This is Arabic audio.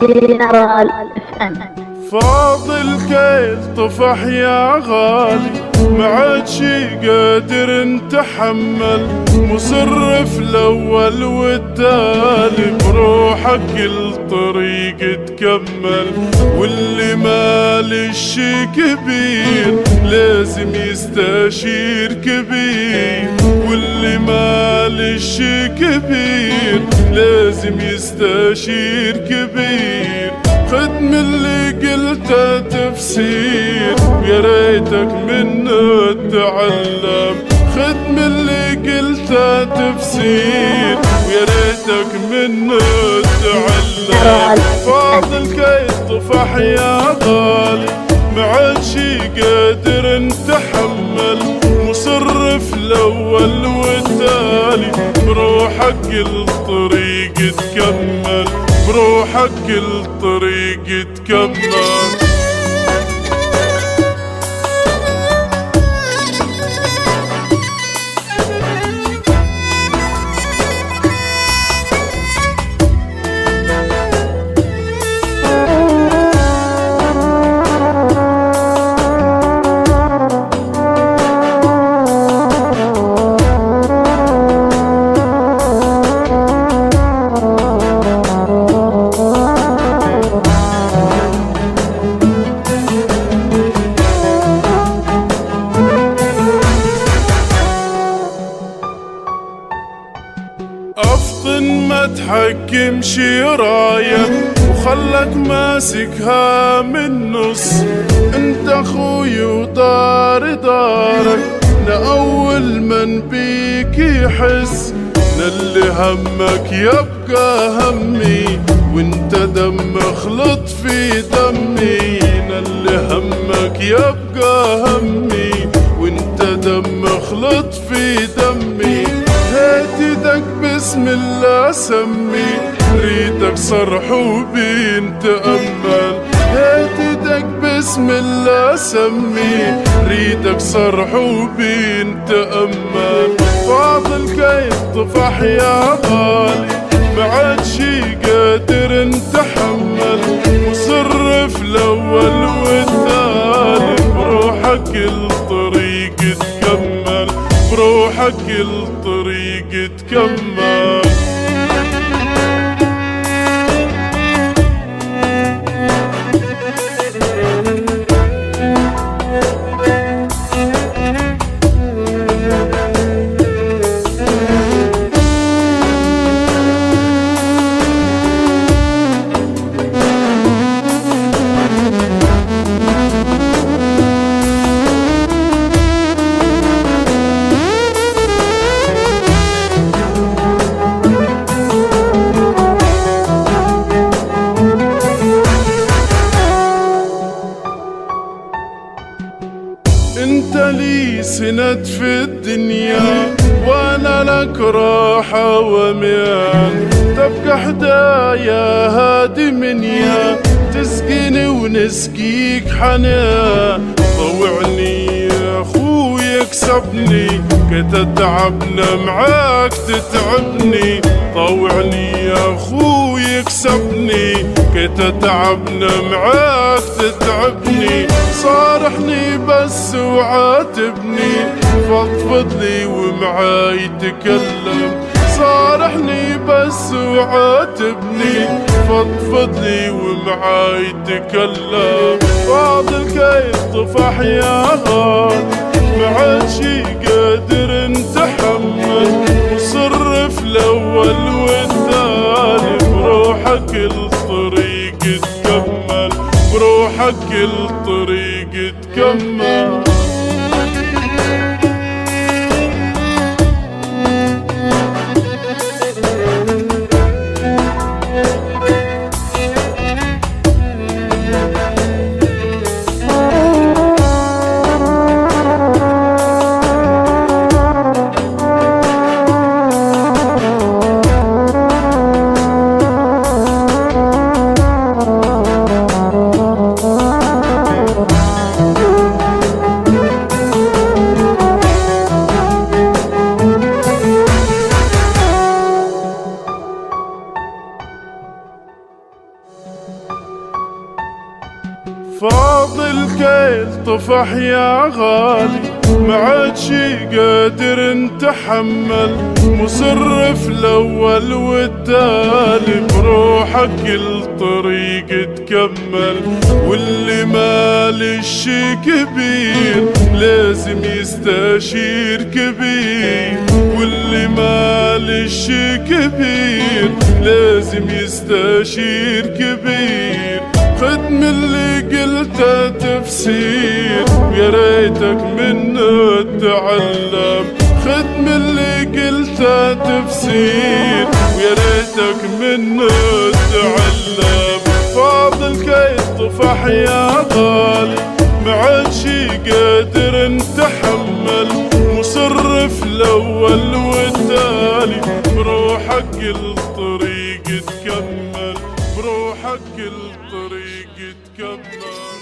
جنرال اف ام. فاضل كيل طفح يا غالي، ما عاد شي قادر نتحمل، مصرف الاول والتالي، بروحك كل طريق تكمل، واللي مال شي كبير لازم يستشير كبير، واللي مال شي كبير لازم يستشير كبير. خد من اللي قلته تفسير ويا ريتك منه تتعلم، خد من اللي قلته تفسير ويا ريتك منه تتعلم. فاضل كي طفح يا غالي، ما عاد شي قادر نتحمل، مصرف الاول والتالي، بروحك الطريق تكمل، بروحك الطريق تكمل. افطن ما تحكم شي راية وخلك ماسكها من نص، انت اخوي ودار دارك، اول من بيك يحس، اللي همك يبقى همي، وانت دم خلط في دمي، اللي همك يبقى همي، وانت دم خلط في دمي. هات ايدك بسم الله سمي، ريدك صرح وبين تأمل، هات ايدك بسم الله سمي، ريدك صرح وبين تأمل. فاضل كي طفح يا غالي، ما عاد شي قادر نتحمل، مصرف الاول والتالي، بروحك الطريق تكمل، بروحك الطريق تكمل. انت لي سند في الدنيا، وانا لك راحة وميان، تبقى حدايا هادي منيا، تسقيني ونسقيك حنان. طوعني يا اخوي اكسبني، كي تتعبنا معاك تتعبني، طوعني يا اخوي اكسبني، كي تتعبنا معاك تتعبني. صارحني بس وعاتبني، فضفض لي ومعاي تكلم، صارحني بس وعاتبني، فضفض لي ومعاي تكلم. فاضل كي طفح يا غالي، ما عاد شي قادر نتحمل، مصرف الاول والتالي، بروحك الطريق تكمل، بروحك الطريق تكمل. طفح يا غالي، ما عاد شي قادر نتحمل، مصرف الأول والتالي، بروحك الطريق تكمل، واللي مالي شي كبير لازم يستشير كبير، واللي مالي شي كبير لازم يستشير كبير. خد من اللي قلته تفسير ويا ريتك منه تتعلم، خد من اللي قلته تفسير ويا ريتك منه تتعلم. فاضل كي طفح يا غالي، ما عاد شي قادر نتحمل، مصرف الأول والتالي، بروحك الطريق تكمل، بروحك الطريق تكمل.